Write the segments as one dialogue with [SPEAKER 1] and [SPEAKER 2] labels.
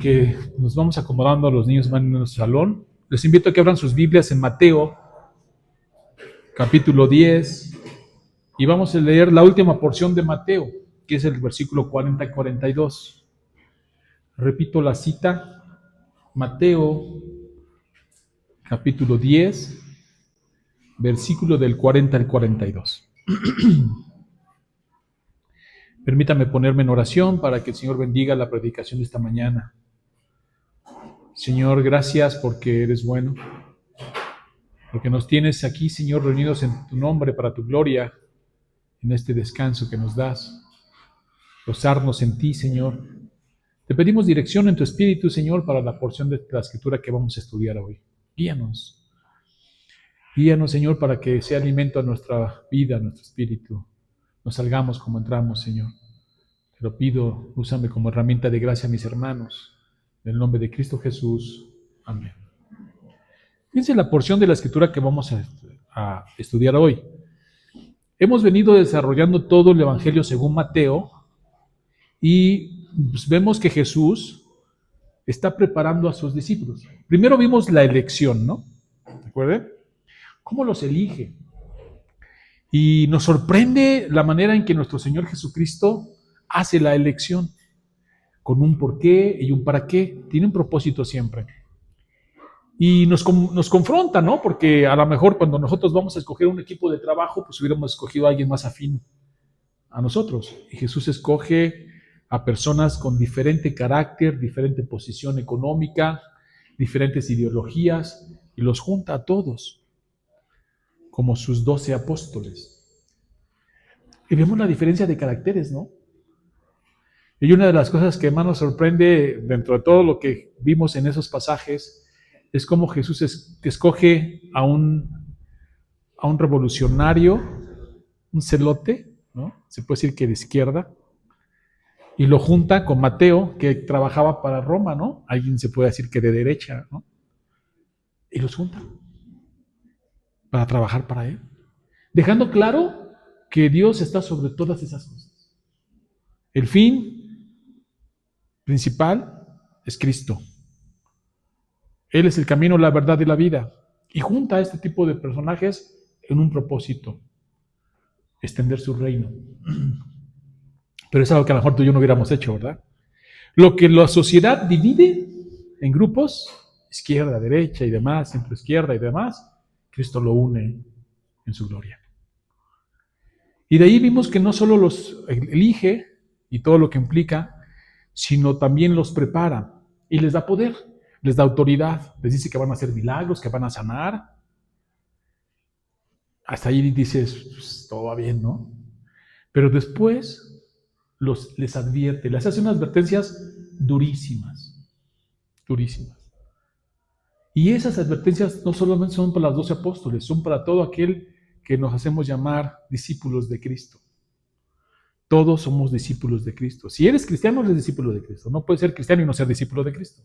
[SPEAKER 1] que nos vamos acomodando, a los niños van en nuestro salón, les invito a que abran sus Biblias en Mateo, capítulo 10, y vamos a leer la última porción de Mateo, que es el versículo 40 y 42. Repito la cita, Mateo, capítulo 10, versículo del 40 al 42. Permítame ponerme en oración para que el Señor bendiga la predicación de esta mañana. Señor, gracias porque eres bueno, porque nos tienes aquí, Señor, reunidos en tu nombre para tu gloria, en este descanso que nos das. Gozarnos en ti, Señor. Te pedimos dirección en tu espíritu, Señor, para la porción de la escritura que vamos a estudiar hoy. Guíanos. Guíanos, Señor, para que sea alimento a nuestra vida, a nuestro espíritu. Nos salgamos como entramos, Señor. Te lo pido, úsame como herramienta de gracia a mis hermanos. En el nombre de Cristo Jesús. Amén. Fíjense la porción de la escritura que vamos a estudiar hoy. Hemos venido desarrollando todo el Evangelio según Mateo y pues vemos que Jesús está preparando a sus discípulos. Primero vimos la elección, ¿no? ¿Recuerden? ¿Cómo los elige? Y nos sorprende la manera en que nuestro Señor Jesucristo hace la elección, con un porqué y un para qué. Tiene un propósito siempre. Y nos confronta, ¿no? Porque a lo mejor cuando nosotros vamos a escoger un equipo de trabajo, pues hubiéramos escogido a alguien más afín a nosotros. Y Jesús escoge a personas con diferente carácter, diferente posición económica, diferentes ideologías, y los junta a todos, como sus 12 apóstoles. Y vemos la diferencia de caracteres, ¿no? Y una de las cosas que más nos sorprende dentro de todo lo que vimos en esos pasajes es cómo Jesús escoge a un revolucionario, un celote, ¿no? Se puede decir que de izquierda, y lo junta con Mateo, que trabajaba para Roma, ¿no? Alguien se puede decir que de derecha, ¿no? Y los junta para trabajar para él, dejando claro que Dios está sobre todas esas cosas. El fin principal es Cristo. Él es el camino, la verdad y la vida. Y junta a este tipo de personajes en un propósito: extender su reino. Pero es algo que a lo mejor tú y yo no hubiéramos hecho, ¿verdad? Lo que la sociedad divide en grupos, izquierda, derecha y demás, centro izquierda y demás, Cristo lo une en su gloria. Y de ahí vimos que no solo los elige y todo lo que implica, sino también los prepara y les da poder. Les da autoridad, les dice que van a hacer milagros, que van a sanar. Hasta ahí dices, pues, todo va bien, ¿no? Pero después les advierte, les hace unas advertencias durísimas, durísimas. Y esas advertencias no solamente son para los 12 apóstoles, son para todo aquel que nos hacemos llamar discípulos de Cristo. Todos somos discípulos de Cristo. Si eres cristiano, eres discípulo de Cristo. No puedes ser cristiano y no ser discípulo de Cristo.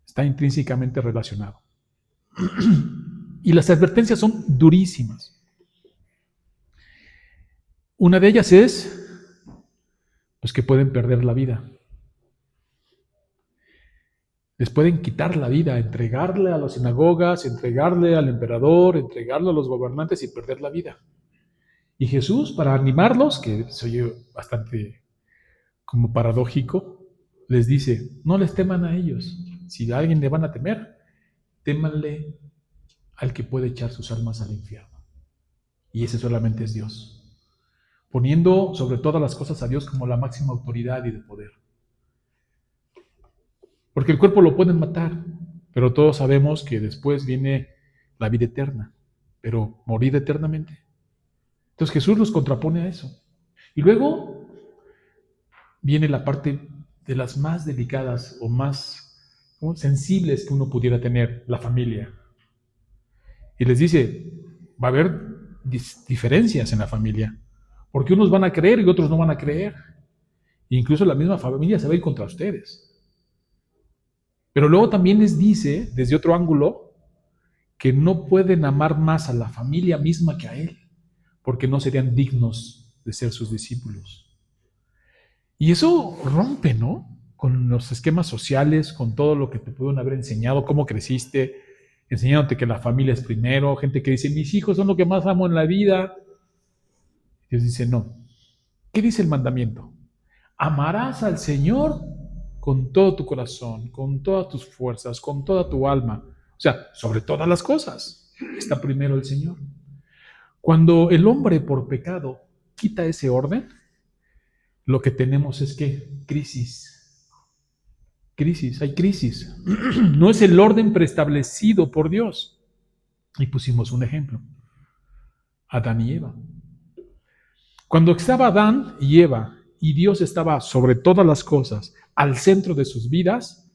[SPEAKER 1] Está intrínsecamente relacionado. Y las advertencias son durísimas. Una de ellas es, pues, que pueden perder la vida. Les pueden quitar la vida, entregarle a las sinagogas, entregarle al emperador, entregarle a los gobernantes y perder la vida. Y Jesús, para animarlos, que se oye bastante como paradójico, les dice, no les teman a ellos. Si a alguien le van a temer, témanle al que puede echar sus almas al infierno. Y ese solamente es Dios. Poniendo sobre todas las cosas a Dios como la máxima autoridad y de poder. Porque el cuerpo lo pueden matar, pero todos sabemos que después viene la vida eterna, pero morir eternamente. Entonces Jesús los contrapone a eso. Y luego viene la parte de las más delicadas o más sensibles que uno pudiera tener, la familia. Y les dice, va a haber diferencias en la familia, porque unos van a creer y otros no van a creer. E incluso la misma familia se va a ir contra ustedes. Pero luego también les dice, desde otro ángulo, que no pueden amar más a la familia misma que a Él, porque no serían dignos de ser sus discípulos. Y eso rompe, ¿no? con los esquemas sociales, con todo lo que te pudieron haber enseñado, cómo creciste, enseñándote que la familia es primero, gente que dice, mis hijos son lo que más amo en la vida. Dios dice, no. ¿Qué dice el mandamiento? Amarás al Señor con todo tu corazón, con todas tus fuerzas, con toda tu alma. O sea, sobre todas las cosas. Está primero el Señor. Cuando el hombre por pecado quita ese orden, lo que tenemos es que crisis. Crisis, hay crisis. No es el orden preestablecido por Dios. Y pusimos un ejemplo. Adán y Eva. Cuando estaba Adán y Eva y Dios estaba sobre todas las cosas, al centro de sus vidas,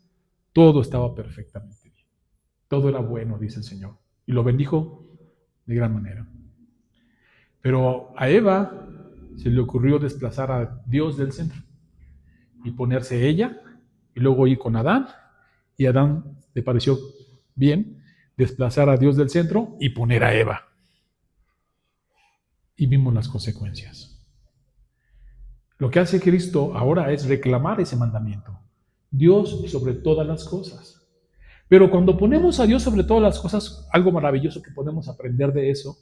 [SPEAKER 1] todo estaba perfectamente bien. Todo era bueno, dice el Señor. Y lo bendijo de gran manera. Pero a Eva se le ocurrió desplazar a Dios del centro y ponerse ella y luego ir con Adán. Y a Adán le pareció bien desplazar a Dios del centro y poner a Eva. Y vimos las consecuencias. Lo que hace Cristo ahora es reclamar ese mandamiento. Dios sobre todas las cosas. Pero cuando ponemos a Dios sobre todas las cosas, algo maravilloso que podemos aprender de eso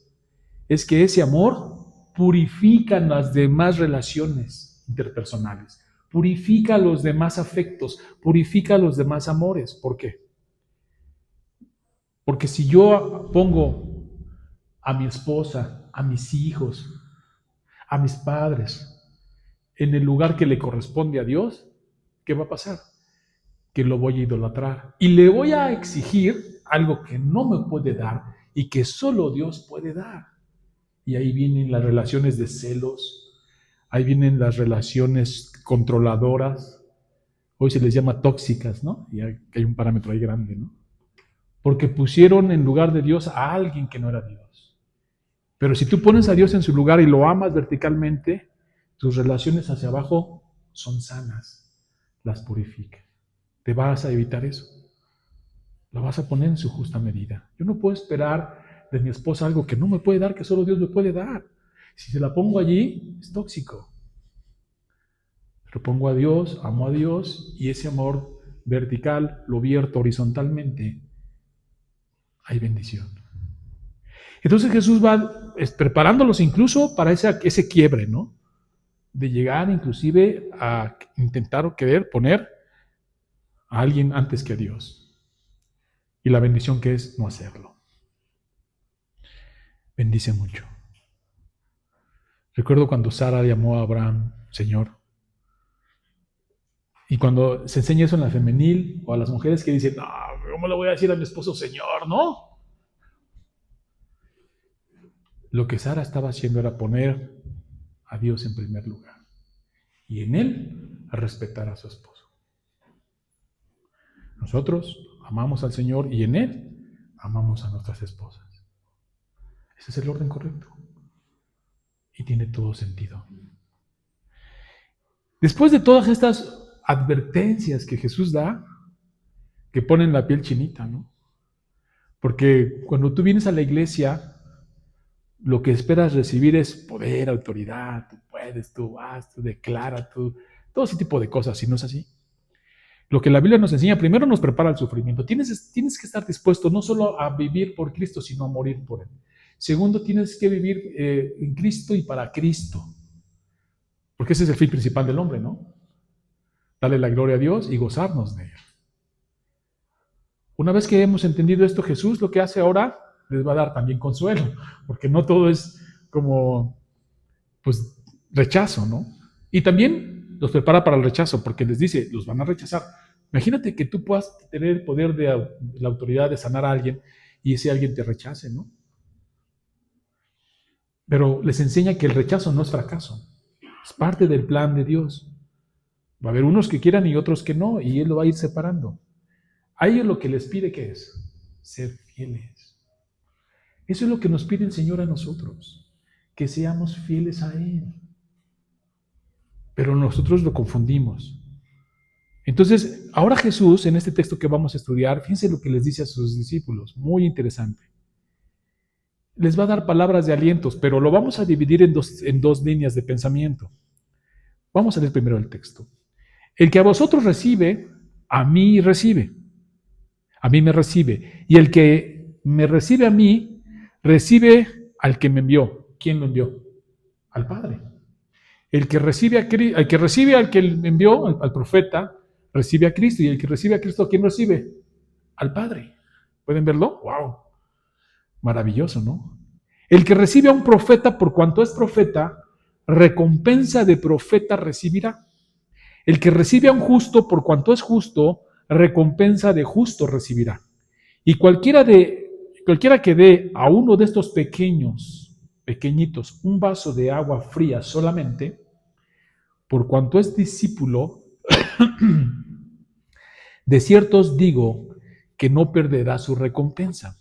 [SPEAKER 1] es que ese amor purifica las demás relaciones interpersonales, purifica los demás afectos, purifica los demás amores. ¿Por qué? Porque si yo pongo a mi esposa, a mis hijos, a mis padres, en el lugar que le corresponde a Dios, ¿qué va a pasar? Que lo voy a idolatrar y le voy a exigir algo que no me puede dar y que solo Dios puede dar. Y ahí vienen las relaciones de celos, ahí vienen las relaciones controladoras, hoy se les llama tóxicas, ¿no? Y hay un parámetro ahí grande, ¿no? Porque pusieron en lugar de Dios a alguien que no era Dios. Pero si tú pones a Dios en su lugar y lo amas verticalmente, tus relaciones hacia abajo son sanas, las purifica. Te vas a evitar eso. Lo vas a poner en su justa medida. Yo no puedo esperar de mi esposa algo que no me puede dar, que solo Dios me puede dar. Si se la pongo allí, es tóxico. Pero pongo a Dios, amo a Dios, y ese amor vertical lo vierto horizontalmente, hay bendición. Entonces Jesús va preparándolos incluso para ese quiebre, ¿no? De llegar inclusive a intentar o querer poner a alguien antes que a Dios. Y la bendición que es no hacerlo. Bendice mucho. Recuerdo cuando Sara llamó a Abraham Señor. Y cuando se enseña eso en la femenil, o a las mujeres que dicen, no, ¿cómo le voy a decir a mi esposo Señor? No. Lo que Sara estaba haciendo era poner a Dios en primer lugar. Y en él a respetar a su esposo. Nosotros amamos al Señor y en él amamos a nuestras esposas. Ese es el orden correcto. Y tiene todo sentido. Después de todas estas advertencias que Jesús da, que ponen la piel chinita, ¿no? Porque cuando tú vienes a la iglesia, lo que esperas recibir es poder, autoridad, tú puedes, tú vas, tú declaras, todo ese tipo de cosas, si no es así. Lo que la Biblia nos enseña, primero nos prepara al sufrimiento. Tienes que estar dispuesto no solo a vivir por Cristo, sino a morir por Él. Segundo, tienes que vivir en Cristo y para Cristo. Porque ese es el fin principal del hombre, ¿no? Darle la gloria a Dios y gozarnos de Él. Una vez que hemos entendido esto, Jesús lo que hace ahora les va a dar también consuelo, porque no todo es como, pues, rechazo, ¿no? Y también los prepara para el rechazo, porque les dice, los van a rechazar. Imagínate que tú puedas tener el poder de la autoridad de sanar a alguien y ese alguien te rechace, ¿no? Pero les enseña que el rechazo no es fracaso, es parte del plan de Dios. Va a haber unos que quieran y otros que no, y Él lo va a ir separando. A ellos lo que les pide, ¿qué es? Ser fieles. Eso es lo que nos pide el Señor a nosotros, que seamos fieles a Él. Pero nosotros lo confundimos. Entonces, ahora Jesús, en este texto que vamos a estudiar, fíjense lo que les dice a sus discípulos, muy interesante. Les va a dar palabras de alientos, pero lo vamos a dividir en dos líneas de pensamiento. Vamos a leer primero el texto. El que a vosotros recibe, a mí recibe. A mí me recibe. Y el que me recibe a mí, recibe al que me envió. ¿Quién lo envió? Al Padre. El que recibe al que me envió, al profeta, recibe a Cristo. Y el que recibe a Cristo, ¿a quién recibe? Al Padre. ¿Pueden verlo? ¡Wow! Maravilloso, ¿no? El que recibe a un profeta, por cuanto es profeta, recompensa de profeta recibirá. El que recibe a un justo, por cuanto es justo, recompensa de justo recibirá. Y cualquiera que dé a uno de estos pequeñitos, un vaso de agua fría solamente, por cuanto es discípulo, de cierto os digo que no perderá su recompensa.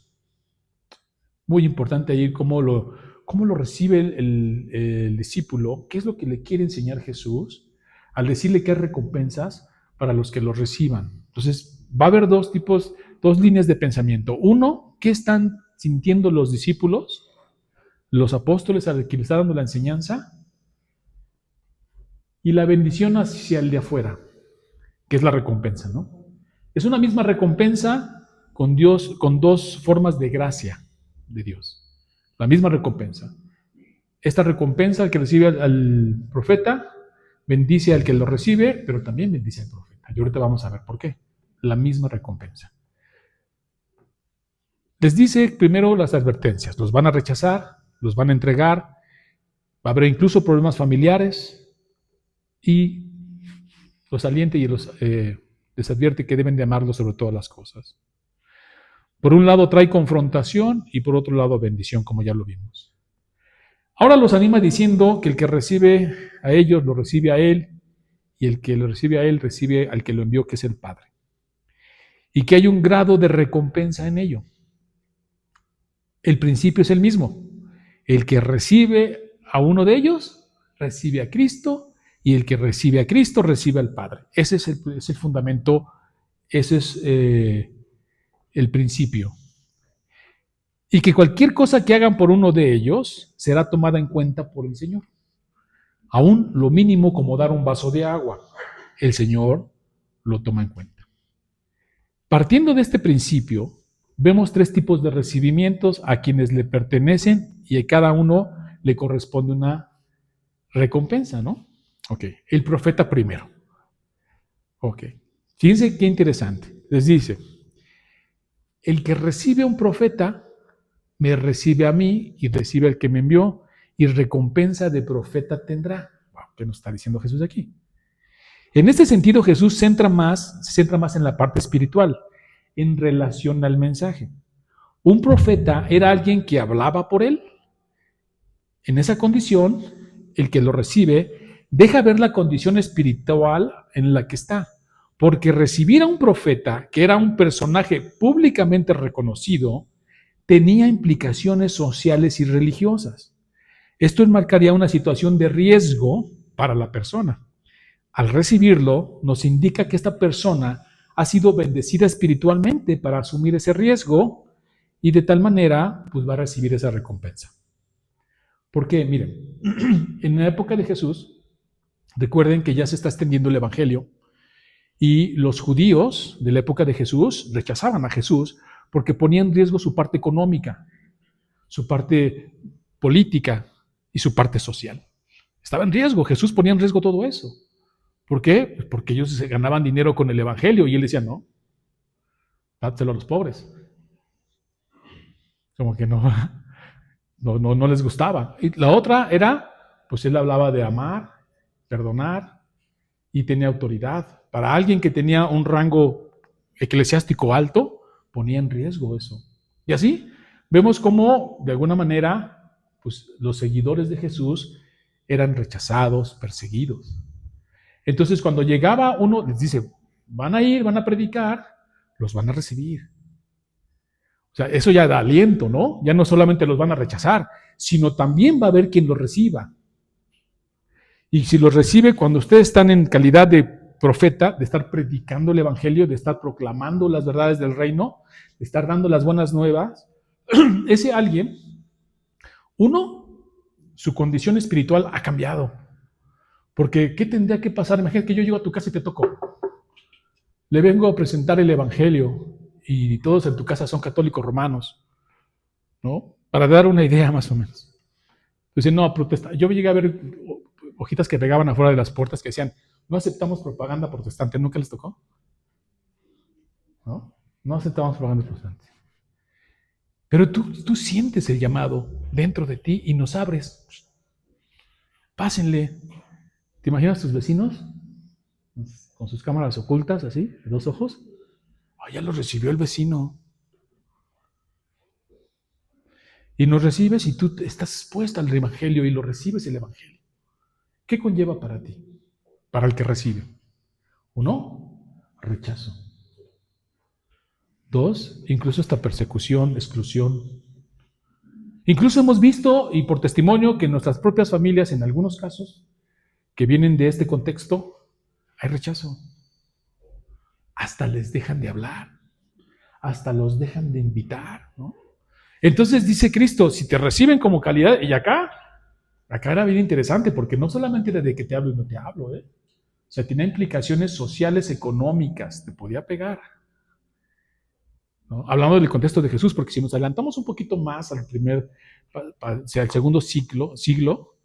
[SPEAKER 1] Muy importante ahí cómo lo recibe el discípulo, qué es lo que le quiere enseñar Jesús, al decirle que hay recompensas para los que lo reciban. Entonces, va a haber dos líneas de pensamiento. Uno, ¿qué están sintiendo los discípulos, los apóstoles a los que les está dando la enseñanza? Y la bendición hacia el de afuera, que es la recompensa, ¿no? Es una misma recompensa con Dios, con dos formas de gracia de Dios. La misma recompensa. Esta recompensa, al que recibe al profeta, bendice al que lo recibe, pero también bendice al profeta. Y ahorita vamos a ver por qué. La misma recompensa. Les dice primero las advertencias. Los van a rechazar, los van a entregar, va a haber incluso problemas familiares y los alienta y les advierte que deben de amarlo sobre todas las cosas. Por un lado trae confrontación y por otro lado bendición, como ya lo vimos. Ahora los anima diciendo que el que recibe a ellos, lo recibe a él, y el que lo recibe a él, recibe al que lo envió, que es el Padre. Y que hay un grado de recompensa en ello. El principio es el mismo. El que recibe a uno de ellos, recibe a Cristo, y el que recibe a Cristo, recibe al Padre. Ese es el fundamento, ese es el principio. Y que cualquier cosa que hagan por uno de ellos será tomada en cuenta por el Señor. Aún lo mínimo como dar un vaso de agua, el Señor lo toma en cuenta. Partiendo de este principio, vemos tres tipos de recibimientos a quienes le pertenecen y a cada uno le corresponde una recompensa, ¿no? Ok, el profeta primero. Ok, fíjense qué interesante. Les dice, el que recibe a un profeta, me recibe a mí y recibe al que me envió, y recompensa de profeta tendrá. Wow, ¿qué nos está diciendo Jesús aquí? En este sentido, Jesús se centra más en la parte espiritual, en relación al mensaje. Un profeta era alguien que hablaba por él. En esa condición, el que lo recibe deja ver la condición espiritual en la que está, porque recibir a un profeta, que era un personaje públicamente reconocido, tenía implicaciones sociales y religiosas. Esto enmarcaría una situación de riesgo para la persona. Al recibirlo, nos indica que esta persona ha sido bendecida espiritualmente para asumir ese riesgo y de tal manera pues va a recibir esa recompensa. ¿Por qué? Miren, en la época de Jesús, recuerden que ya se está extendiendo el Evangelio y los judíos de la época de Jesús rechazaban a Jesús porque ponía en riesgo su parte económica, su parte política y su parte social. Estaba en riesgo, Jesús ponía en riesgo todo eso. ¿Por qué? Pues porque ellos se ganaban dinero con el Evangelio y él decía, no, dáselo a los pobres. Como que no les gustaba. Y la otra era, pues él hablaba de amar, perdonar y tenía autoridad. Para alguien que tenía un rango eclesiástico alto, ponía en riesgo eso. Y así vemos cómo, de alguna manera, pues los seguidores de Jesús eran rechazados, perseguidos. Entonces, cuando llegaba uno, les dice, van a ir, van a predicar, los van a recibir. O sea, eso ya da aliento, ¿no? Ya no solamente los van a rechazar, sino también va a haber quien los reciba. Y si los recibe, cuando ustedes están en calidad de profeta, de estar predicando el evangelio, de estar proclamando las verdades del reino, de estar dando las buenas nuevas, ese alguien, uno, su condición espiritual ha cambiado. Porque, ¿qué tendría que pasar? Imagínate que yo llego a tu casa y te toco. Le vengo a presentar el Evangelio y todos en tu casa son católicos romanos, ¿no? Para dar una idea más o menos. Entonces, no, protesta. Yo llegué a ver hojitas que pegaban afuera de las puertas que decían, no aceptamos propaganda protestante. ¿Nunca les tocó? ¿No? No aceptamos propaganda protestante. Pero tú sientes el llamado dentro de ti y nos abres. Pásenle. ¿Te imaginas tus vecinos con sus cámaras ocultas, así, de 2 ojos? Ah, ya lo recibió el vecino. Y nos recibes y tú estás expuesta al Evangelio y lo recibes el Evangelio. ¿Qué conlleva para ti? Para el que recibe. 1, rechazo. 2, incluso hasta persecución, exclusión. Incluso hemos visto, y por testimonio, que en nuestras propias familias, en algunos casos, que vienen de este contexto, hay rechazo. Hasta les dejan de hablar. Hasta los dejan de invitar, ¿no? Entonces dice Cristo, si te reciben como calidad, y acá era bien interesante, porque no solamente era de que te hablo y no te hablo, ¿eh? O sea, tenía implicaciones sociales, económicas, te podía pegar, ¿no? Hablando del contexto de Jesús, porque si nos adelantamos un poquito más al al segundo siglo,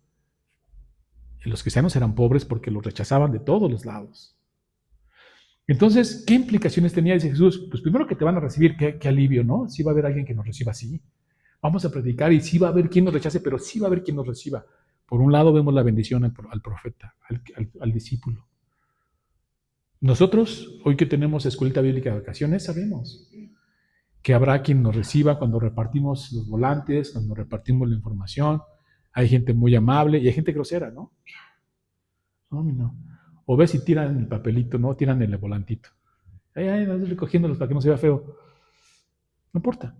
[SPEAKER 1] los cristianos eran pobres porque los rechazaban de todos los lados. Entonces, ¿qué implicaciones tenía? Dice Jesús, pues primero que te van a recibir, qué alivio, ¿no? Sí va a haber alguien que nos reciba así. Vamos a predicar y sí va a haber quien nos rechace, pero sí va a haber quien nos reciba. Por un lado vemos la bendición al profeta, al discípulo. Nosotros, hoy que tenemos Escuelita Bíblica de Vacaciones, sabemos que habrá quien nos reciba cuando repartimos los volantes, cuando repartimos la información. Hay gente muy amable y hay gente grosera, ¿no? No. O ves y tiran el papelito, ¿no? Tiran el volantito. Ay, no estoy recogiéndolos para que no se vea feo. No importa.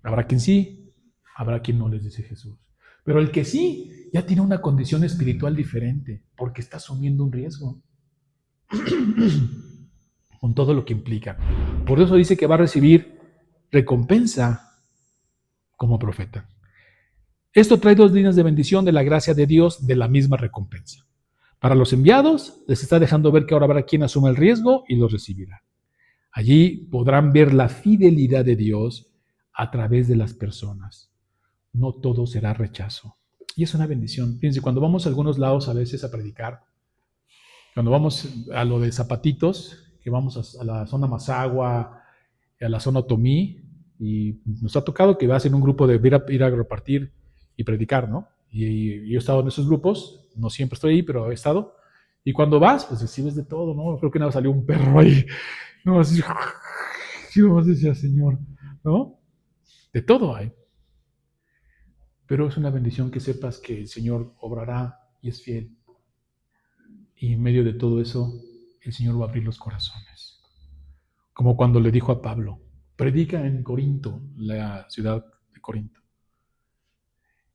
[SPEAKER 1] Habrá quien sí, habrá quien no, les dice Jesús. Pero el que sí, ya tiene una condición espiritual diferente, porque está asumiendo un riesgo. Con todo lo que implica. Por eso dice que va a recibir recompensa como profeta. Esto trae 2 líneas de bendición de la gracia de Dios de la misma recompensa. Para los enviados, les está dejando ver que ahora habrá quien asuma el riesgo y los recibirá. Allí podrán ver la fidelidad de Dios a través de las personas. No todo será rechazo. Y es una bendición. Fíjense, cuando vamos a algunos lados a veces a predicar, cuando vamos a lo de Zapatitos, que vamos a la zona Mazagua, a la zona Otomí, y nos ha tocado que vas en un grupo de ir a repartir y predicar, ¿no? Y yo he estado en esos grupos, no siempre estoy ahí, pero he estado. Y cuando vas, pues recibes de todo, ¿no? Creo que nada salió un perro ahí, no, así, yo más decía, Señor, ¿no? De todo hay. Pero es una bendición que sepas que el Señor obrará y es fiel. Y en medio de todo eso, el Señor va a abrir los corazones. Como cuando le dijo a Pablo, predica en Corinto, la ciudad de Corinto.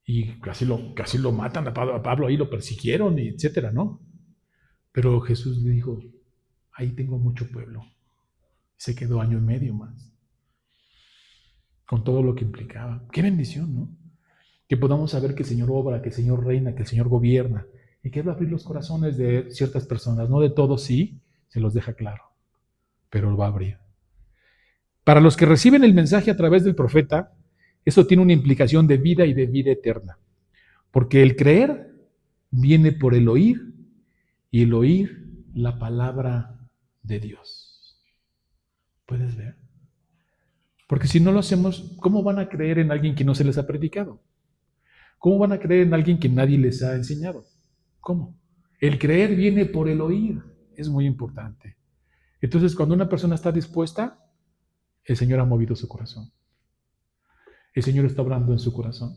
[SPEAKER 1] Y casi lo matan a Pablo, ahí lo persiguieron, etcétera, ¿no? Pero Jesús le dijo, ahí tengo mucho pueblo. Se quedó 1.5 años más. Con todo lo que implicaba. Qué bendición, ¿no? Que podamos saber que el Señor obra, que el Señor reina, que el Señor gobierna. Y que va a abrir los corazones de ciertas personas. No de todos, sí, se los deja claro. Pero lo va a abrir. Para los que reciben el mensaje a través del profeta, eso tiene una implicación de vida y de vida eterna. Porque el creer viene por el oír y el oír la palabra de Dios. ¿Puedes ver? Porque si no lo hacemos, ¿cómo van a creer en alguien que no se les ha predicado? ¿Cómo van a creer en alguien que nadie les ha enseñado? ¿Cómo? El creer viene por el oír. Es muy importante. Entonces, cuando una persona está dispuesta, el Señor ha movido su corazón. El Señor está obrando en su corazón.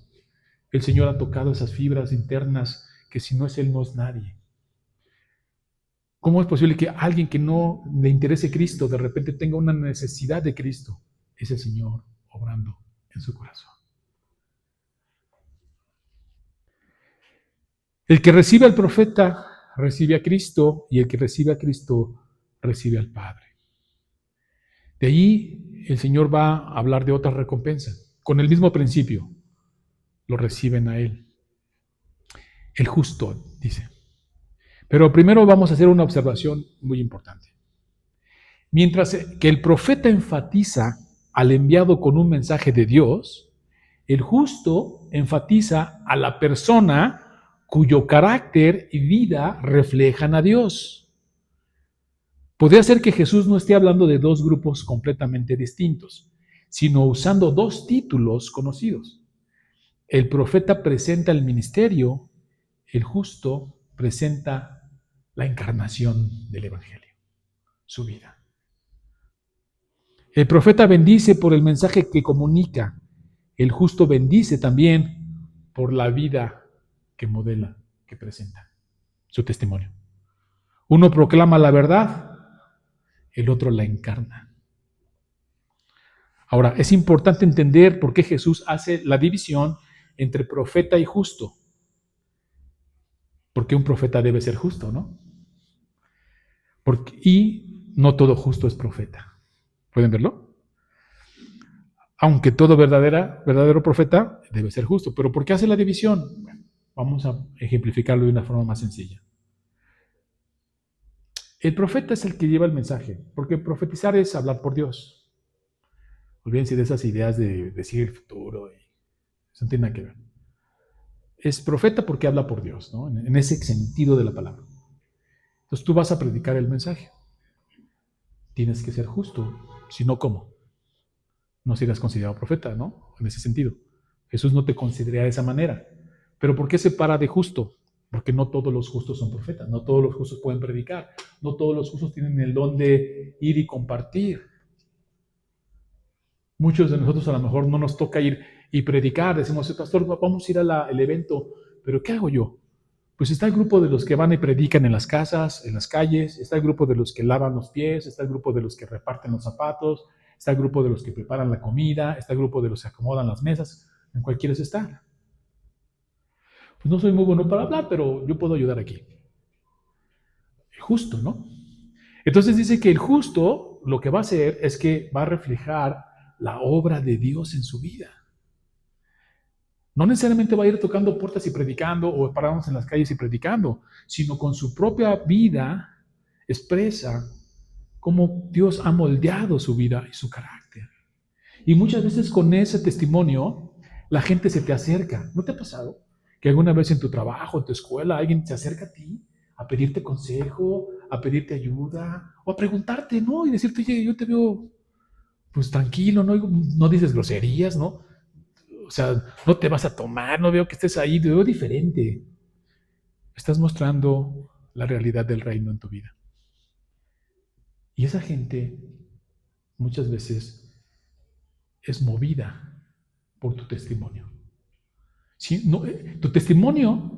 [SPEAKER 1] El Señor ha tocado esas fibras internas que si no es Él, no es nadie. ¿Cómo es posible que alguien que no le interese Cristo de repente tenga una necesidad de Cristo? Es el Señor obrando en su corazón. El que recibe al profeta recibe a Cristo y el que recibe a Cristo recibe al Padre. De ahí el Señor va a hablar de otra recompensa, con el mismo principio. Lo reciben a Él. El justo, dice. Pero primero vamos a hacer una observación muy importante. Mientras que el profeta enfatiza al enviado con un mensaje de Dios, el justo enfatiza a la persona cuyo carácter y vida reflejan a Dios. Podría ser que Jesús no esté hablando de dos grupos completamente distintos, sino usando dos títulos conocidos. El profeta presenta el ministerio, el justo presenta la encarnación del Evangelio, su vida. El profeta bendice por el mensaje que comunica, el justo bendice también por la vida que modela, que presenta, su testimonio. Uno proclama la verdad, el otro la encarna. Ahora, es importante entender por qué Jesús hace la división entre profeta y justo. Porque un profeta debe ser justo, ¿no? Y no todo justo es profeta. ¿Pueden verlo? Aunque todo verdadero profeta debe ser justo. ¿Pero por qué hace la división? Bueno, vamos a ejemplificarlo de una forma más sencilla. El profeta es el que lleva el mensaje, porque profetizar es hablar por Dios. Olvídense de esas ideas de decir el futuro. Eso no tiene nada que ver. Es profeta porque habla por Dios, ¿no? En ese sentido de la palabra. Entonces tú vas a predicar el mensaje. Tienes que ser justo, si no, ¿cómo? No serás considerado profeta, ¿no? En ese sentido. Jesús no te considera de esa manera. ¿Pero por qué se para de justo? Porque no todos los justos son profetas, no todos los justos pueden predicar, no todos los justos tienen el don de ir y compartir. Muchos de nosotros a lo mejor no nos toca ir y predicar, decimos, pastor, vamos a ir al evento, pero ¿qué hago yo? Pues está el grupo de los que van y predican en las casas, en las calles, está el grupo de los que lavan los pies, está el grupo de los que reparten los zapatos, está el grupo de los que preparan la comida, está el grupo de los que acomodan las mesas, en cuál quieres estar. Pues no soy muy bueno para hablar, pero yo puedo ayudar aquí. El justo, ¿no? Entonces dice que el justo lo que va a hacer es que va a reflejar la obra de Dios en su vida. No necesariamente va a ir tocando puertas y predicando o pararnos en las calles y predicando, sino con su propia vida expresa cómo Dios ha moldeado su vida y su carácter. Y muchas veces con ese testimonio la gente se te acerca. ¿No te ha pasado que alguna vez en tu trabajo, en tu escuela, alguien se acerca a ti a pedirte consejo, a pedirte ayuda o a preguntarte, ¿no? Y decirte, oye, yo te veo pues tranquilo, no dices groserías, ¿no? O sea, no te vas a tomar, no veo que estés ahí, te veo diferente. Estás mostrando la realidad del reino en tu vida. Y esa gente muchas veces es movida por tu testimonio. ¿Sí? No, tu testimonio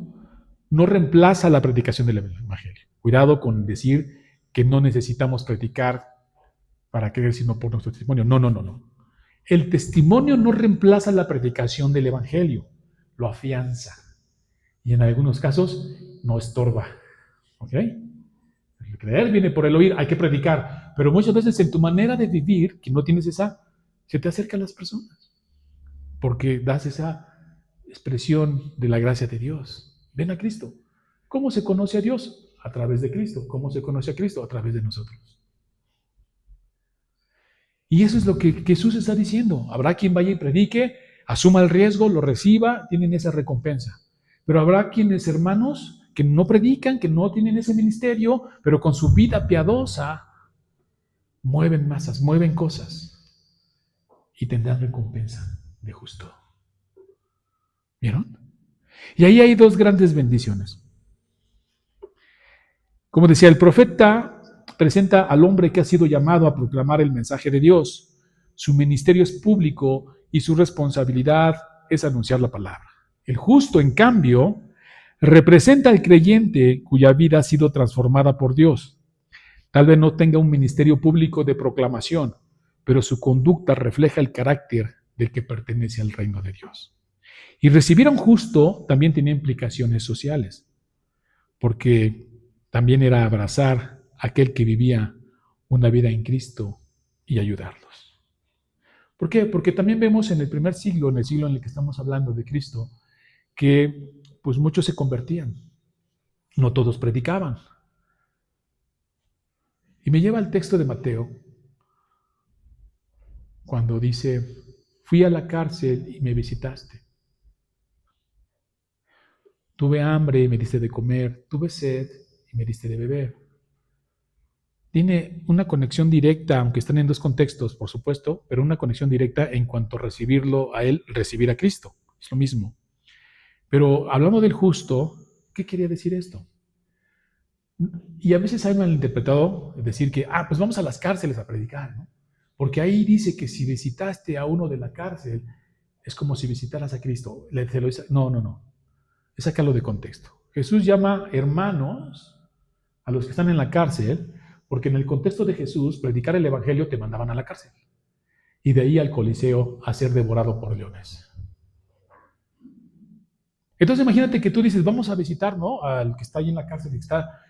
[SPEAKER 1] no reemplaza la predicación del Evangelio. Cuidado con decir que no necesitamos predicar para creer sino por nuestro testimonio. No. El testimonio no reemplaza la predicación del Evangelio, lo afianza. Y en algunos casos no estorba. ¿Ok? El creer viene por el oír, hay que predicar. Pero muchas veces en tu manera de vivir, que no tienes esa, se te acercan las personas. Porque das esa expresión de la gracia de Dios. Ven a Cristo. ¿Cómo se conoce a Dios? A través de Cristo. ¿Cómo se conoce a Cristo? A través de nosotros. Y eso es lo que Jesús está diciendo. Habrá quien vaya y predique, asuma el riesgo, lo reciba, tienen esa recompensa. Pero habrá quienes, hermanos, que no predican, que no tienen ese ministerio, pero con su vida piadosa mueven masas, mueven cosas y tendrán recompensa de justo. ¿Vieron? Y ahí hay dos grandes bendiciones. Como decía, el profeta presenta al hombre que ha sido llamado a proclamar el mensaje de Dios. Su ministerio es público y su responsabilidad es anunciar la palabra. El justo, en cambio, representa al creyente cuya vida ha sido transformada por Dios. Tal vez no tenga un ministerio público de proclamación, pero su conducta refleja el carácter del que pertenece al reino de Dios. Y recibir a un justo también tenía implicaciones sociales, porque también era abrazar a aquel que vivía una vida en Cristo y ayudarlos. ¿Por qué? Porque también vemos en el primer siglo, en el siglo en el que estamos hablando de Cristo, que pues muchos se convertían. No todos predicaban. Y me lleva al texto de Mateo, cuando dice, fui a la cárcel y me visitaste. Tuve hambre y me diste de comer, tuve sed y me diste de beber. Tiene una conexión directa, aunque están en dos contextos, por supuesto, pero una conexión directa en cuanto a recibirlo a Él, recibir a Cristo. Es lo mismo. Pero hablando del justo, ¿qué quería decir esto? Y a veces hay malinterpretado decir que, pues vamos a las cárceles a predicar, ¿no? Porque ahí dice que si visitaste a uno de la cárcel, es como si visitaras a Cristo. No. Es sacarlo de contexto. Jesús llama hermanos a los que están en la cárcel, porque en el contexto de Jesús, predicar el evangelio te mandaban a la cárcel. Y de ahí al Coliseo a ser devorado por leones. Entonces imagínate que tú dices, vamos a visitar, ¿no? Al que está ahí en la cárcel.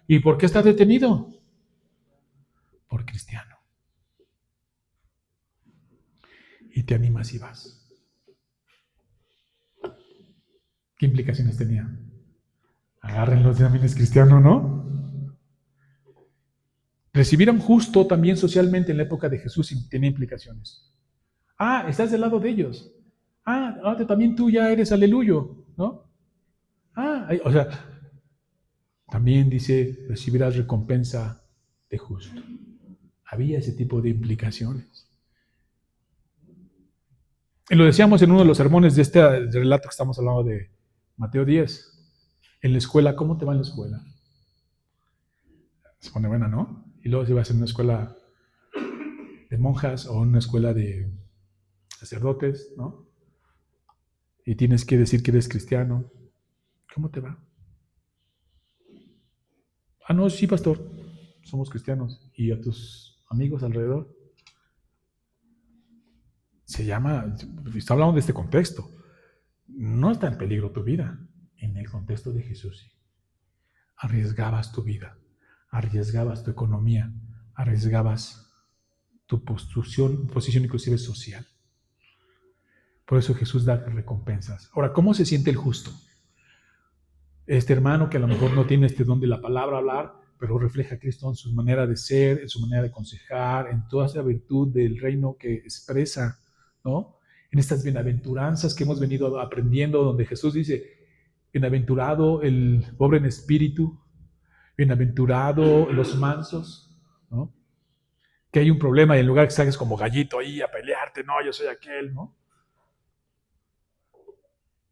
[SPEAKER 1] ¿Y por qué está detenido? Por cristiano. Y te animas y vas. ¿Qué implicaciones tenía? Agárrenlo, también es cristiano, ¿no? Recibir a un justo también socialmente en la época de Jesús tenía implicaciones. Estás del lado de ellos. También tú ya eres aleluyo, ¿no? O sea, también dice, recibirás recompensa de justo. Había ese tipo de implicaciones. Y lo decíamos en uno de los sermones de este relato que estamos hablando de Mateo 10. En la escuela, ¿cómo te va en la escuela? Se pone buena, ¿no? Y luego si vas a una escuela de monjas o una escuela de sacerdotes, ¿no? Y tienes que decir que eres cristiano. ¿Cómo te va? No, sí, pastor, somos cristianos. ¿Y a tus amigos alrededor? Está hablando de este contexto. No está en peligro tu vida. En el contexto de Jesús, sí. Arriesgabas tu vida, arriesgabas tu economía, arriesgabas tu posición inclusive social. Por eso Jesús da recompensas. Ahora, ¿cómo se siente el justo? Este hermano que a lo mejor no tiene este don de la palabra hablar, pero refleja a Cristo en su manera de ser, en su manera de aconsejar, en toda esa virtud del reino que expresa, ¿no? En estas bienaventuranzas que hemos venido aprendiendo, donde Jesús dice, bienaventurado el pobre en espíritu, bienaventurado los mansos, ¿no? Que hay un problema y en lugar que salgas como gallito ahí a pelearte, no, yo soy aquel, ¿no?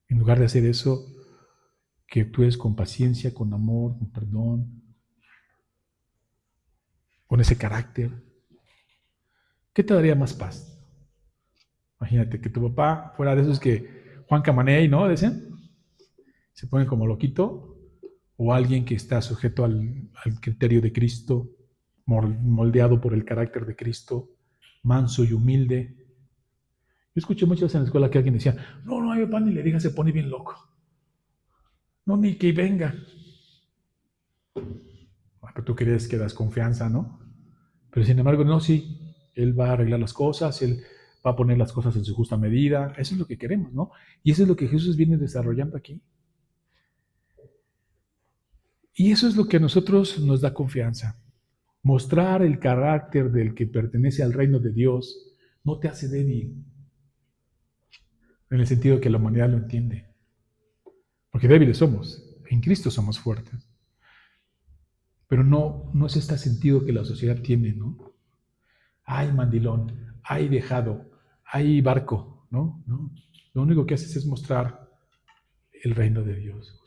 [SPEAKER 1] En lugar de hacer eso, que actúes con paciencia, con amor, con perdón, con ese carácter. ¿Qué te daría más paz? Imagínate que tu papá fuera de esos que Juan Camaney, ¿no? Dicen, se pone como loquito, o alguien que está sujeto al criterio de Cristo, moldeado por el carácter de Cristo, manso y humilde. Yo escuché muchas veces en la escuela que alguien decía, no, a mi papá ni le diga, se pone bien loco. No, ni que venga. Pero tú crees que das confianza, ¿no? Pero sin embargo, no, sí, Él va a arreglar las cosas, Él va a poner las cosas en su justa medida. Eso es lo que queremos, ¿no? Y eso es lo que Jesús viene desarrollando aquí. Y eso es lo que a nosotros nos da confianza. Mostrar el carácter del que pertenece al reino de Dios no te hace débil, en el sentido que la humanidad lo entiende. Porque débiles somos, en Cristo somos fuertes. Pero no es este sentido que la sociedad tiene, ¿no? Ay, mandilón, ay, dejado, ay, barco, ¿no? Lo único que haces es mostrar el reino de Dios.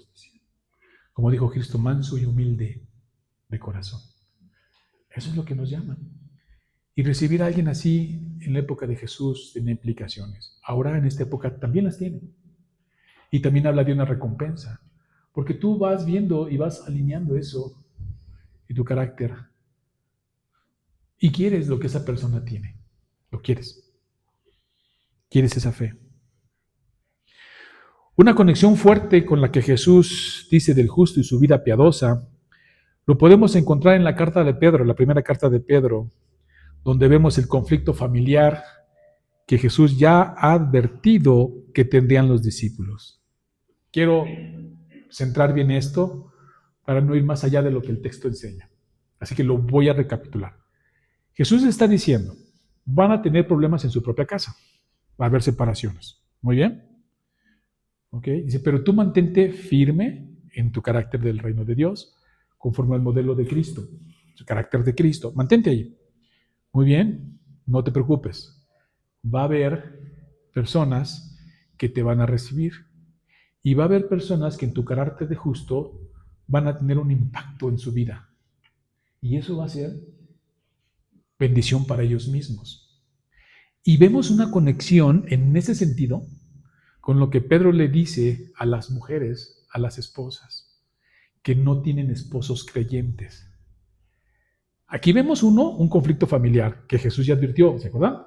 [SPEAKER 1] Como dijo Cristo, manso y humilde de corazón. Eso es lo que nos llaman. Y recibir a alguien así en la época de Jesús tiene implicaciones. Ahora en esta época también las tiene. Y también habla de una recompensa. Porque tú vas viendo y vas alineando eso y tu carácter. Y quieres lo que esa persona tiene. Lo quieres. Quieres esa fe. Una conexión fuerte con la que Jesús dice del justo y su vida piadosa, lo podemos encontrar en la carta de Pedro, la primera carta de Pedro, donde vemos el conflicto familiar que Jesús ya ha advertido que tendrían los discípulos. Quiero centrar bien esto, para no ir más allá de lo que el texto enseña. Así que lo voy a recapitular. Jesús está diciendo, van a tener problemas en su propia casa, va a haber separaciones. Muy bien. ¿Ok? Dice, pero tú mantente firme en tu carácter del reino de Dios, conforme al modelo de Cristo, su carácter de Cristo. Mantente ahí. Muy bien, no te preocupes. Va a haber personas que te van a recibir y va a haber personas que en tu carácter de justo van a tener un impacto en su vida. Y eso va a ser bendición para ellos mismos. Y vemos una conexión en ese sentido con lo que Pedro le dice a las mujeres, a las esposas, que no tienen esposos creyentes. Aquí vemos un conflicto familiar que Jesús ya advirtió, ¿se acuerdan?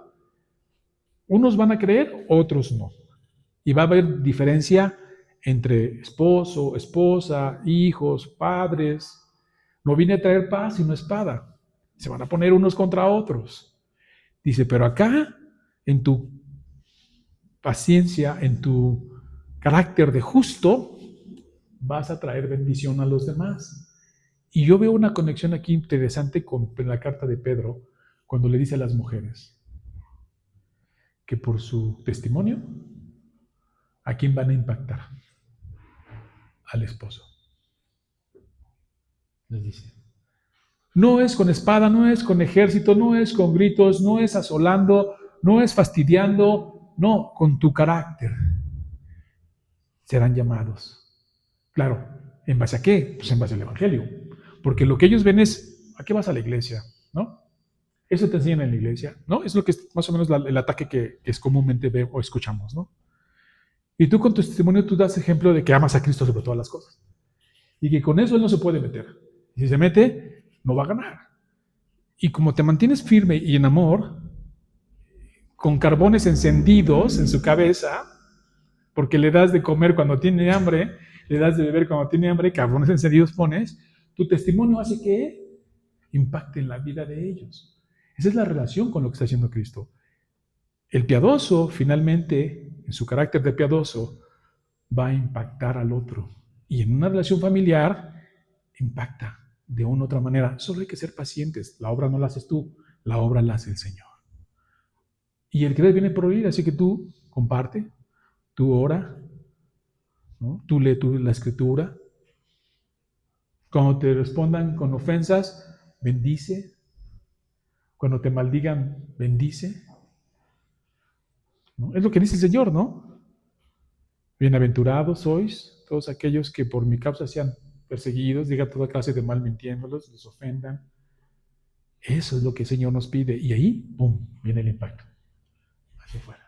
[SPEAKER 1] Unos van a creer, otros no. Y va a haber diferencia entre esposo, esposa, hijos, padres. No vine a traer paz sino espada. Se van a poner unos contra otros. Dice, pero acá, en tu paciencia, en tu carácter de justo, vas a traer bendición a los demás. Y yo veo una conexión aquí interesante con la carta de Pedro, cuando le dice a las mujeres que por su testimonio, ¿a quién van a impactar? Al esposo. Les dice. No es con espada, no es con ejército, no es con gritos, no es asolando, no es fastidiando, no, con tu carácter serán llamados. Claro, ¿en base a qué? Pues en base al Evangelio. Porque lo que ellos ven es, ¿a qué vas a la iglesia? ¿No? Eso te enseñan en la iglesia, ¿no? Es lo que es más o menos el ataque que es comúnmente ve o escuchamos, ¿no? Y tú con tu testimonio tú das ejemplo de que amas a Cristo sobre todas las cosas. Y que con eso Él no se puede meter. Y si se mete, no va a ganar. Y como te mantienes firme y en amor, con carbones encendidos en su cabeza, porque le das de comer cuando tiene hambre, le das de beber cuando tiene hambre, carbones encendidos pones, tu testimonio hace que impacte en la vida de ellos. Esa es la relación con lo que está haciendo Cristo. El piadoso, finalmente, en su carácter de piadoso, va a impactar al otro. Y en una relación familiar, impacta de una u otra manera. Solo hay que ser pacientes. La obra no la haces tú, la obra la hace el Señor. Y el creer viene por oír, así que tú comparte, tú ora, ¿no? Tú lee la escritura. Cuando te respondan con ofensas, bendice. Cuando te maldigan, bendice. ¿No? Es lo que dice el Señor, ¿no? Bienaventurados sois todos aquellos que por mi causa sean perseguidos, diga toda clase de mal mintiéndolos, los ofendan. Eso es lo que el Señor nos pide. Y ahí, ¡pum!, viene el impacto. Hacia afuera.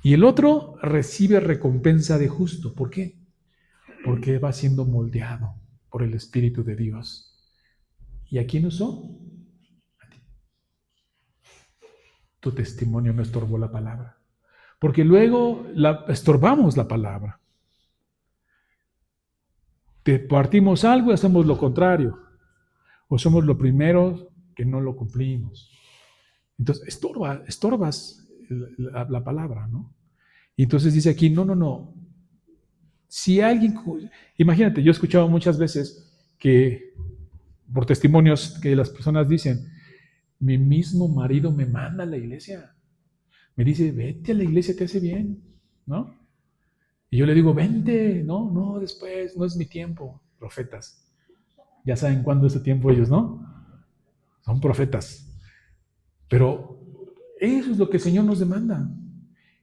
[SPEAKER 1] Y el otro recibe recompensa de justo. ¿Por qué? Porque va siendo moldeado por el Espíritu de Dios. ¿Y a quién usó? A ti. Tu testimonio no estorbó la palabra. Porque luego estorbamos la palabra. Te partimos algo y hacemos lo contrario. O somos los primeros que no lo cumplimos. Entonces, estorbas la palabra, ¿no? Y entonces dice aquí, no. Si alguien, imagínate, yo he escuchado muchas veces que, por testimonios que las personas dicen, mi mismo marido me manda a la iglesia. Me dice, vete a la iglesia, te hace bien, ¿no? Y yo le digo, vente, no, después, no es mi tiempo. Profetas. Ya saben cuándo es su tiempo ellos, ¿no? Son profetas. Pero eso es lo que el Señor nos demanda.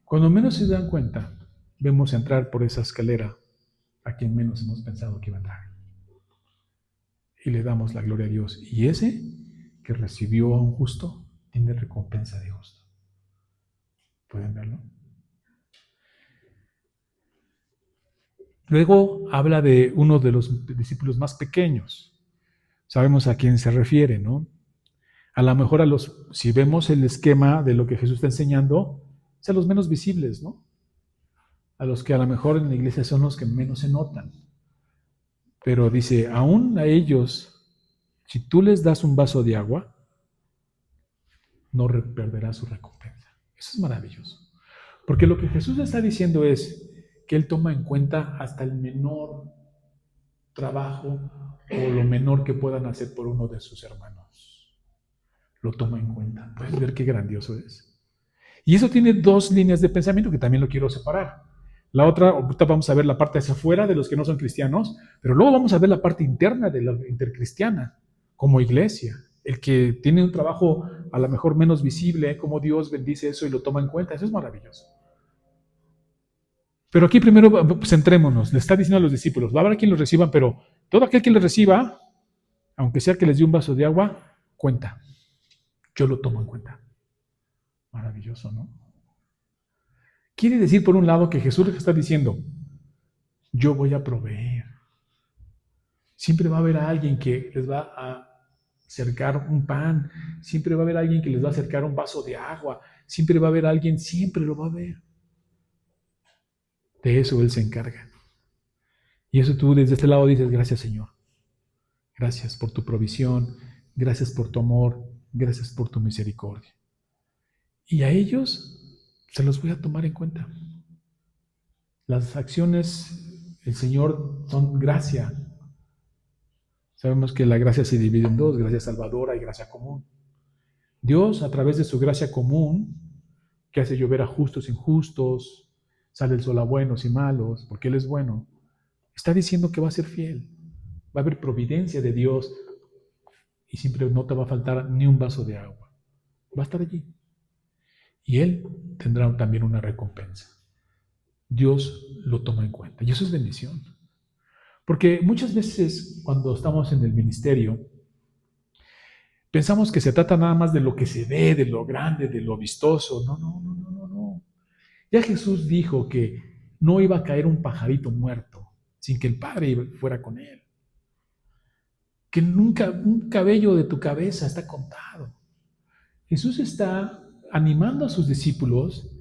[SPEAKER 1] Cuando menos se dan cuenta, vemos entrar por esa escalera a quien menos hemos pensado que iba a entrar. Y le damos la gloria a Dios. Y ese que recibió a un justo, tiene recompensa de justo. ¿Pueden verlo? Luego habla de uno de los discípulos más pequeños. Sabemos a quién se refiere, ¿no? A lo mejor si vemos el esquema de lo que Jesús está enseñando, es a los menos visibles, ¿no? A los que a lo mejor en la iglesia son los que menos se notan. Pero dice, aún a ellos, si tú les das un vaso de agua, no perderá su recompensa. Eso es maravilloso. Porque lo que Jesús está diciendo es que Él toma en cuenta hasta el menor trabajo o lo menor que puedan hacer por uno de sus hermanos. Lo toma en cuenta. Puedes ver qué grandioso es. Y eso tiene dos líneas de pensamiento que también lo quiero separar. La otra, ahorita vamos a ver la parte hacia afuera de los que no son cristianos, pero luego vamos a ver la parte interna de la intercristiana, como iglesia. El que tiene un trabajo a lo mejor menos visible, como Dios bendice eso y lo toma en cuenta. Eso es maravilloso. Pero aquí primero centrémonos. Le está diciendo a los discípulos, va a haber quien los reciban, pero todo aquel que les reciba, aunque sea que les dé un vaso de agua, cuenta. Yo lo tomo en cuenta. Maravilloso, ¿no? Quiere decir, por un lado, que Jesús les está diciendo, yo voy a proveer. Siempre va a haber alguien que les va a acercar un pan, siempre va a haber alguien que les va a acercar un vaso de agua, siempre va a haber alguien, siempre lo va a haber. De eso Él se encarga. Y eso tú desde este lado dices, gracias Señor. Gracias por tu provisión, gracias por tu amor, gracias por tu misericordia. Y a ellos se los voy a tomar en cuenta. Las acciones del Señor son gracia. Sabemos que la gracia se divide en dos, gracia salvadora y gracia común. Dios, a través de su gracia común, que hace llover a justos e injustos, sale el sol a buenos y malos, porque Él es bueno, está diciendo que va a ser fiel. Va a haber providencia de Dios y siempre no te va a faltar ni un vaso de agua. Va a estar allí. Y Él tendrá también una recompensa. Dios lo toma en cuenta. Y eso es bendición. Porque muchas veces cuando estamos en el ministerio, pensamos que se trata nada más de lo que se ve, de lo grande, de lo vistoso. No, no, no, no, no, no. Ya Jesús dijo que no iba a caer un pajarito muerto sin que el Padre fuera con él. Que nunca un cabello de tu cabeza está contado. Jesús está animando a sus discípulos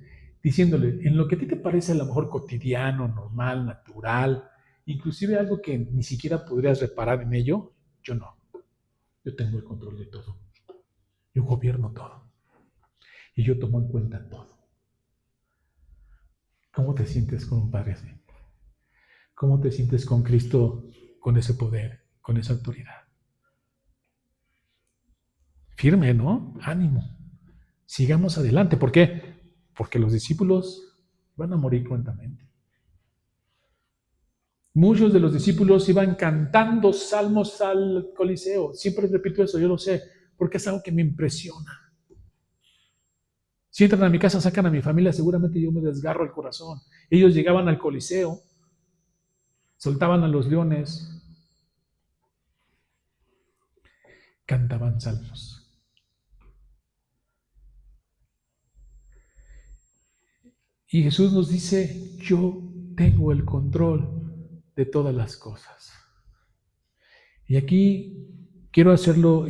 [SPEAKER 1] diciéndole, en lo que a ti te parece a lo mejor cotidiano, normal, natural, inclusive algo que ni siquiera podrías reparar en ello, yo no. Yo tengo el control de todo. Yo gobierno todo. Y yo tomo en cuenta todo. ¿Cómo te sientes con un Padre así? ¿Cómo te sientes con Cristo, con ese poder, con esa autoridad? Firme, ¿no? Ánimo. Sigamos adelante. ¿Por qué? Porque los discípulos van a morir prontamente. Muchos de los discípulos iban cantando salmos al Coliseo. Siempre repito eso, yo lo sé, porque es algo que me impresiona. Si entran a mi casa, sacan a mi familia, seguramente yo me desgarro el corazón. Ellos llegaban al Coliseo, soltaban a los leones, cantaban salmos. Y Jesús nos dice, yo tengo el control de todas las cosas. Y aquí quiero hacerlo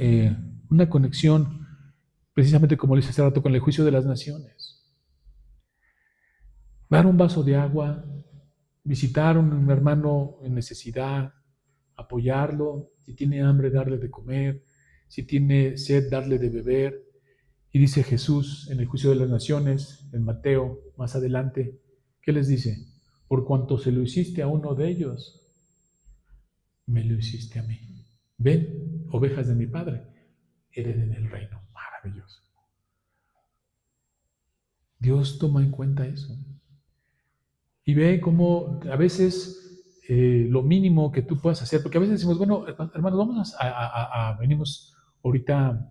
[SPEAKER 1] una conexión, precisamente como lo hice hace rato, con el juicio de las naciones. Dar un vaso de agua, visitar a un hermano en necesidad, apoyarlo, si tiene hambre, darle de comer, si tiene sed, darle de beber. Y dice Jesús en el juicio de las naciones, en Mateo, más adelante, ¿qué les dice? Por cuanto se lo hiciste a uno de ellos, me lo hiciste a mí. Ven, ovejas de mi Padre, hereden el reino. Maravilloso. Dios toma en cuenta eso. Y ve cómo a veces lo mínimo que tú puedas hacer, porque a veces decimos, bueno, hermanos, vamos venimos ahorita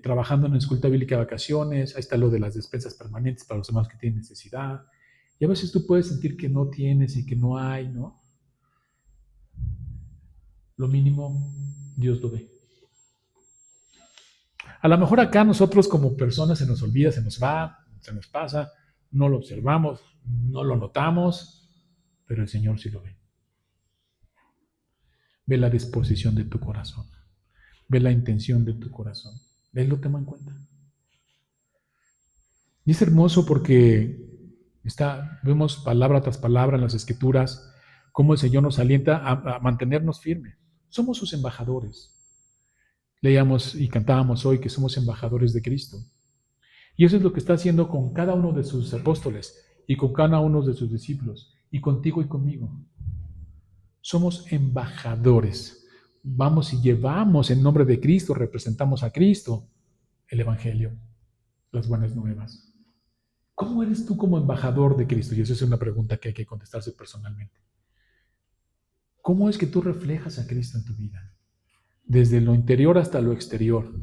[SPEAKER 1] trabajando en la escuela bíblica de vacaciones, ahí está lo de las despensas permanentes para los hermanos que tienen necesidad, y a veces tú puedes sentir que no tienes y que no hay, ¿no? Lo mínimo, Dios lo ve. A lo mejor acá nosotros como personas se nos olvida, se nos va, se nos pasa, no lo observamos, no lo notamos, pero el Señor sí lo ve. Ve la disposición de tu corazón. Ve la intención de tu corazón. Él lo toma en cuenta. Y es hermoso porque vemos palabra tras palabra en las Escrituras cómo el Señor nos alienta a mantenernos firmes. Somos sus embajadores. Leíamos y cantábamos hoy que somos embajadores de Cristo. Y eso es lo que está haciendo con cada uno de sus apóstoles y con cada uno de sus discípulos y contigo y conmigo. Somos embajadores. Vamos y llevamos en nombre de Cristo, representamos a Cristo, el Evangelio, las buenas nuevas. ¿Cómo eres tú como embajador de Cristo? Y esa es una pregunta que hay que contestarse personalmente. ¿Cómo es que tú reflejas a Cristo en tu vida? Desde lo interior hasta lo exterior.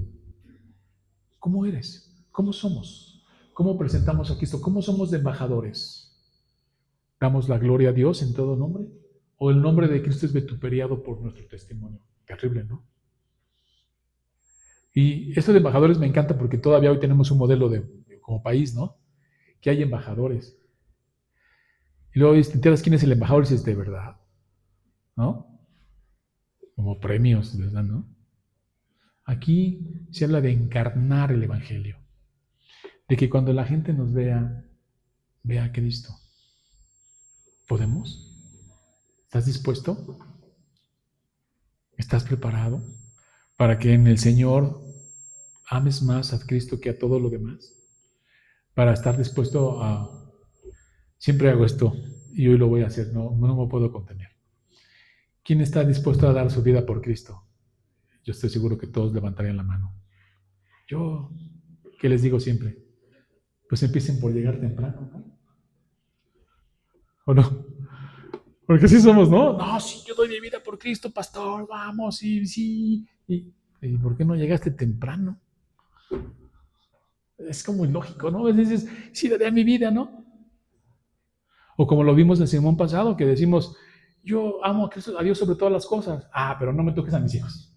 [SPEAKER 1] ¿Cómo eres? ¿Cómo somos? ¿Cómo presentamos a Cristo? ¿Cómo somos de embajadores? ¿Damos la gloria a Dios en todo nombre? ¿O el nombre de Cristo es vituperiado por nuestro testimonio? Terrible, ¿no? Y esto de embajadores me encanta porque todavía hoy tenemos un modelo como país, ¿no? Que hay embajadores. Y luego te enteras quién es el embajador y dices, de verdad, ¿no? Como premios, ¿verdad? ¿No? Aquí se habla de encarnar el Evangelio. De que cuando la gente nos vea, vea a Cristo. ¿Podemos? ¿Estás dispuesto? ¿Estás preparado para que en el Señor ames más a Cristo que a todo lo demás? Para estar dispuesto a... Siempre hago esto y hoy lo voy a hacer, no me puedo contener. ¿Quién está dispuesto a dar su vida por Cristo? Yo estoy seguro que todos levantarían la mano. Yo, ¿qué les digo siempre? Pues empiecen por llegar temprano, ¿no? ¿O no? Porque así somos, ¿no? No, sí, yo doy mi vida por Cristo, pastor, vamos, sí, sí. ¿Y por qué no llegaste temprano? Es como ilógico, ¿no? A veces dices, sí, daré mi vida, ¿no? O como lo vimos en el sermón pasado, que decimos, yo amo a Cristo, a Dios sobre todas las cosas. Ah, pero no me toques a mis hijos,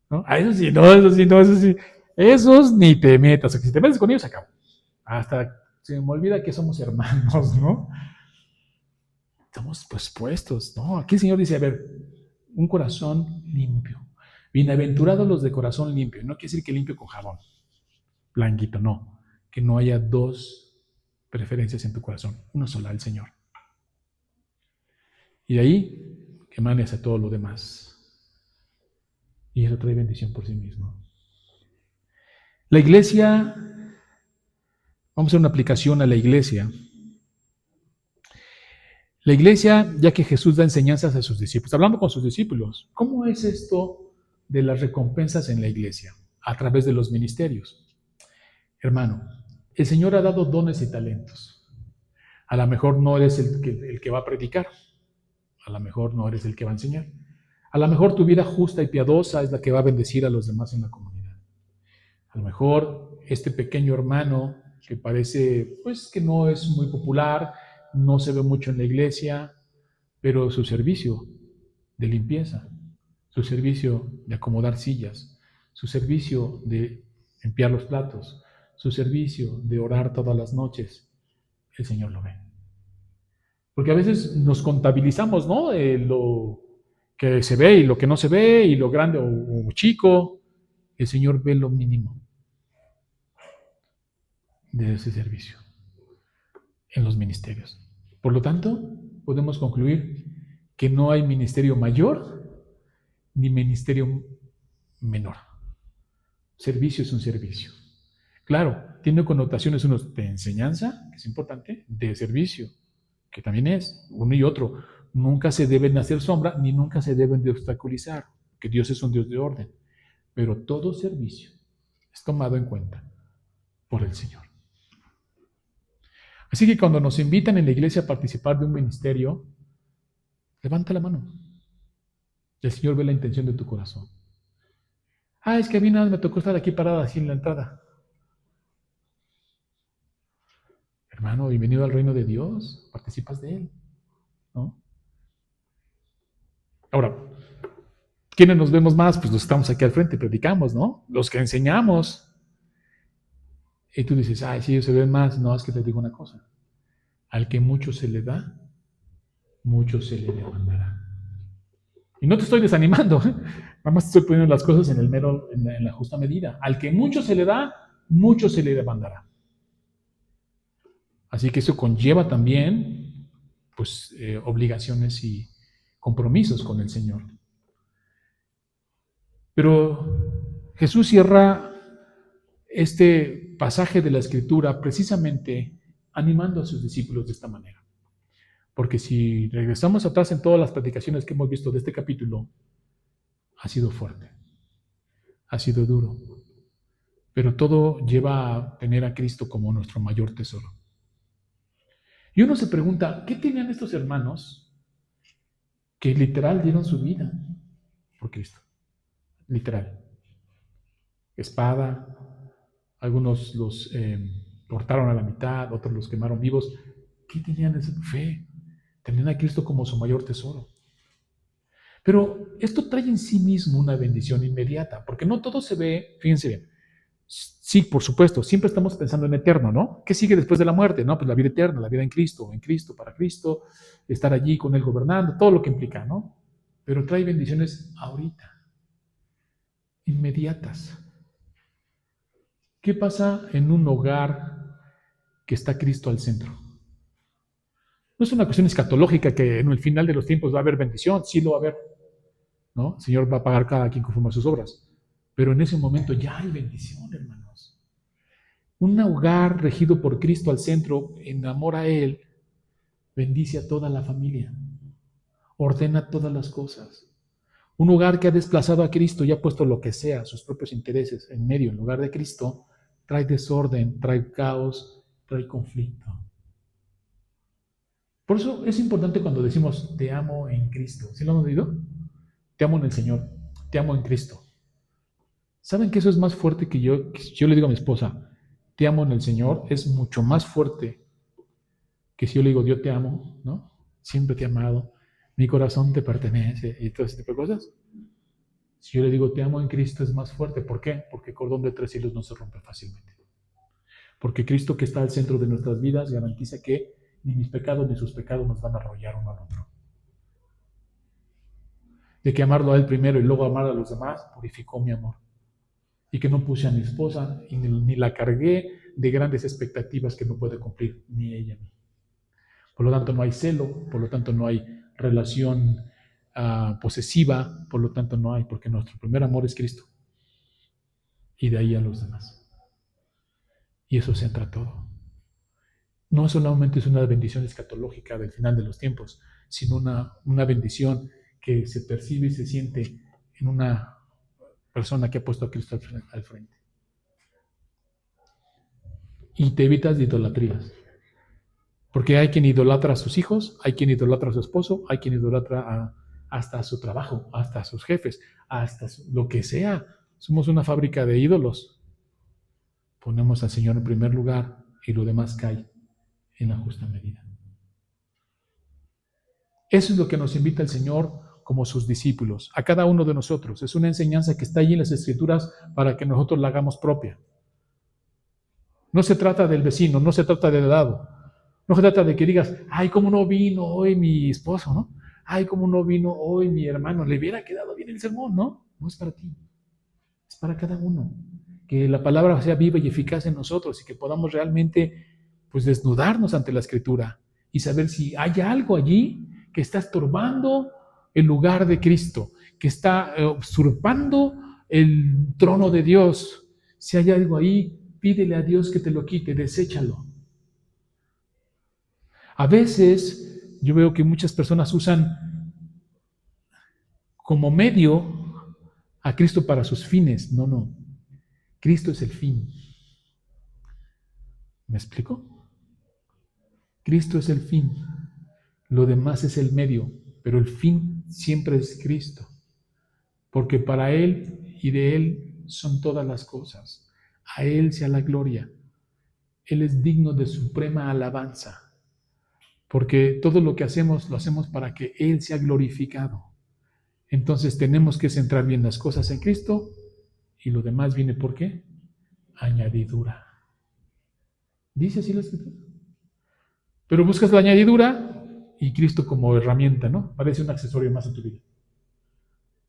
[SPEAKER 1] ¿no? Ah, eso sí, no, eso sí, no, eso sí. Esos ni te metas, o que si te metes con ellos, acabo. Hasta se me olvida que somos hermanos, ¿no? Estamos pues puestos, ¿no? Aquí el Señor dice, a ver, un corazón limpio. Bienaventurados los de corazón limpio. No quiere decir que limpio con jabón, blanquito, no. Que no haya dos preferencias en tu corazón, una sola, el Señor. Y de ahí que emane hacia todo lo demás. Y eso trae bendición por sí mismo. La iglesia, vamos a hacer una aplicación a la iglesia. La iglesia, ya que Jesús da enseñanzas a sus discípulos, hablando con sus discípulos, ¿cómo es esto de las recompensas en la iglesia? A través de los ministerios. Hermano, el Señor ha dado dones y talentos. A lo mejor no eres el que va a predicar, a lo mejor no eres el que va a enseñar. A lo mejor tu vida justa y piadosa es la que va a bendecir a los demás en la comunidad. A lo mejor este pequeño hermano que parece pues que no es muy popular, no se ve mucho en la iglesia, pero su servicio de limpieza, su servicio de acomodar sillas, su servicio de limpiar los platos, su servicio de orar todas las noches, el Señor lo ve. Porque a veces nos contabilizamos, ¿no? Lo que se ve y lo que no se ve, y lo grande o chico. El Señor ve lo mínimo de ese servicio en los ministerios. Por lo tanto, podemos concluir que no hay ministerio mayor ni ministerio menor. Servicio es un servicio. Claro, tiene connotaciones unos de enseñanza, que es importante, de servicio, que también es uno y otro. Nunca se deben hacer sombra ni nunca se deben de obstaculizar, que Dios es un Dios de orden. Pero todo servicio es tomado en cuenta por el Señor. Así que cuando nos invitan en la iglesia a participar de un ministerio, levanta la mano. El Señor ve la intención de tu corazón. Ah, es que a mí nada me tocó estar aquí parada así en la entrada. Hermano, bienvenido al reino de Dios, participas de él, ¿no? Ahora, ¿quiénes nos vemos más? Pues los que estamos aquí al frente, predicamos, ¿no? Los que enseñamos. Y tú dices, ay, si ellos se ven más. No, es que te digo una cosa. Al que mucho se le da, mucho se le demandará. Y no te estoy desanimando, ¿eh? Nada más te estoy poniendo las cosas en la justa medida. Al que mucho se le da, mucho se le demandará. Así que eso conlleva también, pues, obligaciones y compromisos con el Señor. Pero Jesús cierra este pasaje de la Escritura precisamente animando a sus discípulos de esta manera. Porque si regresamos atrás en todas las predicaciones que hemos visto de este capítulo, ha sido fuerte, ha sido duro, pero todo lleva a tener a Cristo como nuestro mayor tesoro. Y uno se pregunta, ¿qué tenían estos hermanos que literal dieron su vida por Cristo? Literal. Espada, algunos los cortaron a la mitad, otros los quemaron vivos. ¿Qué tenían esa fe? Tenían a Cristo como su mayor tesoro. Pero esto trae en sí mismo una bendición inmediata, porque no todo se ve, fíjense bien. Sí, por supuesto, siempre estamos pensando en eterno, ¿no? ¿Qué sigue después de la muerte? No, pues la vida eterna, la vida en Cristo, para Cristo, estar allí con Él gobernando, todo lo que implica, ¿no? Pero trae bendiciones ahorita, inmediatas. ¿Qué pasa en un hogar que está Cristo al centro? No es una cuestión escatológica que en el final de los tiempos va a haber bendición, sí lo va a haber, ¿no? El Señor va a pagar cada quien conforme a sus obras. Pero en ese momento ya hay bendición, hermanos. Un hogar regido por Cristo al centro, en amor a Él, bendice a toda la familia, ordena todas las cosas. Un hogar que ha desplazado a Cristo y ha puesto lo que sea, sus propios intereses, en medio, en lugar de Cristo, trae desorden, trae caos, trae conflicto. Por eso es importante cuando decimos, te amo en Cristo. ¿Sí lo hemos oído? Te amo en el Señor, te amo en Cristo. ¿Saben que eso es más fuerte que yo le digo a mi esposa, te amo en el Señor? Es mucho más fuerte que si yo le digo, yo te amo, ¿no? Siempre te he amado, mi corazón te pertenece y todo ese tipo de cosas. Si yo le digo, te amo en Cristo, es más fuerte. ¿Por qué? Porque el cordón de 3 hilos no se rompe fácilmente. Porque Cristo, que está al centro de nuestras vidas, garantiza que ni mis pecados ni sus pecados nos van a arrollar uno al otro. De que amarlo a Él primero y luego amar a los demás, purificó mi amor. Y que no puse a mi esposa y ni la cargué de grandes expectativas que no puede cumplir ni ella ni. Por lo tanto, no hay celo, por lo tanto, no hay relación posesiva, por lo tanto, no hay, porque nuestro primer amor es Cristo. Y de ahí a los demás. Y eso centra todo. No solamente es una bendición escatológica del final de los tiempos, sino una bendición que se percibe y se siente en una persona que ha puesto a Cristo al frente. Y te evitas de idolatrías. Porque hay quien idolatra a sus hijos, hay quien idolatra a su esposo, hay quien idolatra hasta a su trabajo, hasta a sus jefes, hasta lo que sea. Somos una fábrica de ídolos. Ponemos al Señor en primer lugar y lo demás cae en la justa medida. Eso es lo que nos invita el Señor como sus discípulos, a cada uno de nosotros. Es una enseñanza que está allí en las Escrituras para que nosotros la hagamos propia. No se trata del vecino, no se trata del lado. No se trata de que digas, ay, cómo no vino hoy mi esposo, ¿no? Ay, cómo no vino hoy mi hermano. Le hubiera quedado bien el sermón, ¿no? No es para ti. Es para cada uno. Que la palabra sea viva y eficaz en nosotros y que podamos realmente, pues, desnudarnos ante la Escritura y saber si hay algo allí que está estorbando el lugar de Cristo, que está usurpando el trono de Dios. Si hay algo ahí, pídele a Dios que te lo quite, deséchalo. A veces yo veo que muchas personas usan como medio a Cristo para sus fines. No. Cristo es el fin. ¿Me explico? Cristo es el fin. Lo demás es el medio, pero el fin siempre es Cristo. Porque para Él y de Él son todas las cosas. A Él sea la gloria. Él es digno de suprema alabanza. Porque todo lo que hacemos, lo hacemos para que Él sea glorificado. Entonces tenemos que centrar bien las cosas en Cristo y lo demás viene ¿por qué? Añadidura. Dice así la Escritura. Pero buscas la añadidura y Cristo como herramienta, ¿no? Parece un accesorio más en tu vida.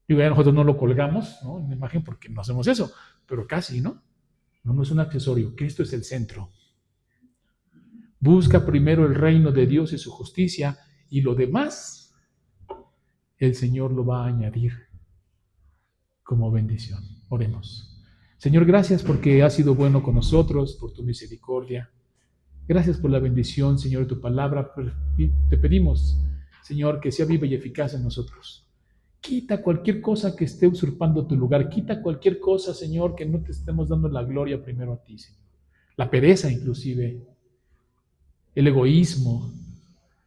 [SPEAKER 1] Digo, ya nosotros no lo colgamos, ¿no? En la imagen porque no hacemos eso, pero casi, ¿no? No es un accesorio, Cristo es el centro. Busca primero el reino de Dios y su justicia y lo demás, el Señor lo va a añadir como bendición. Oremos. Señor, gracias porque has sido bueno con nosotros, por tu misericordia. Gracias por la bendición, Señor, de tu palabra. Te pedimos, Señor, que sea viva y eficaz en nosotros. Quita cualquier cosa que esté usurpando tu lugar. Quita cualquier cosa, Señor, que no te estemos dando la gloria primero a ti, Señor. La pereza, inclusive, el egoísmo,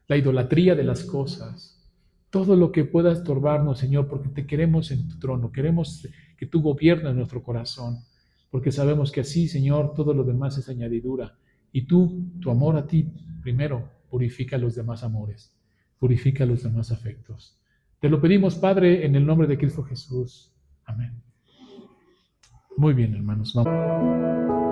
[SPEAKER 1] la idolatría de las cosas. Todo lo que pueda estorbarnos, Señor, porque te queremos en tu trono. Queremos que tú gobiernes nuestro corazón, porque sabemos que así, Señor, todo lo demás es añadidura. Y tú, tu amor a ti, primero, purifica los demás amores, purifica los demás afectos. Te lo pedimos, Padre, en el nombre de Cristo Jesús. Amén. Muy bien, hermanos. Vamos.